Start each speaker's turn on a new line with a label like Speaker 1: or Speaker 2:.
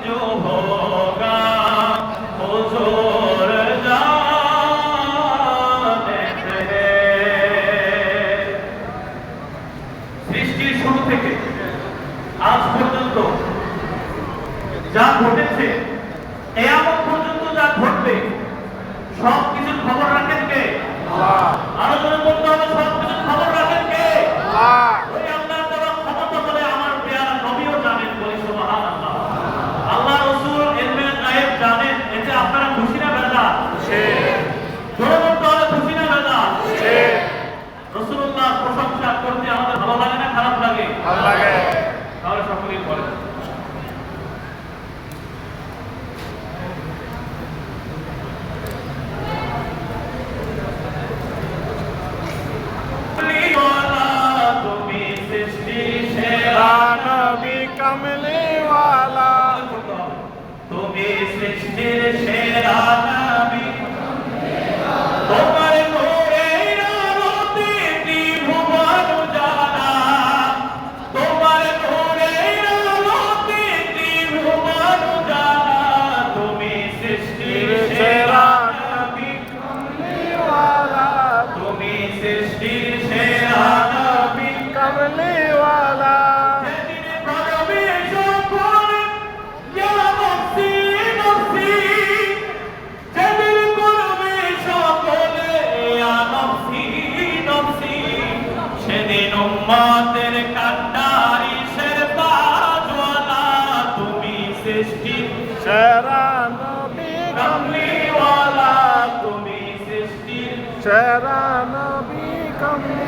Speaker 1: जो होगा हुजूर जानते हैं। সৃষ্টির শুরু থেকে আজ পর্যন্ত যা ঘটেছে, কিয়ামত পর্যন্ত যা ঘটবে, সব কিছুর খবর রাখেন কে? আল্লাহ। আরো জোরে বলতে হবে, সব কিছুর খবর রাখেন কে? আল্লাহ। ওই আল্লাহর দেওয়া ক্ষমতা বলে আমার পেয়ারা নবীও জানেন, বলি সুবহানাল্লাহ। আল্লাহ রাসূল ইলমে গায়েব জানেন, এতে আপনারা খুশি না বেজার? খুশি। জোরে বলতে হবে, খুশি না বেজার? খুশি। রাসূলুল্লাহ প্রশংসা করতে আমাদের ভালো লাগে না খারাপ লাগে? ভালো লাগে। তাহলে সকলেই বলেন
Speaker 2: कमले वाला
Speaker 1: তুমি সৃষ্টির সেরা নবী, তোমার নূরের আলোতে ত্রিভুবন উজালা, তোমার নূরের আলোতে ত্রিভুবন উজালা, তুমি সৃষ্টির সেরা নবী
Speaker 2: कमले वाला
Speaker 1: তুমি সৃষ্টির সেরা নবী
Speaker 2: कमले वाला
Speaker 1: উম্মতের কান্ডারি শেরপা জওয়ালা, তুমি সৃষ্টি
Speaker 2: शेरा नबी
Speaker 1: কমলি ওয়ালা, তুমি সৃষ্টি
Speaker 2: शेरा नबी कमले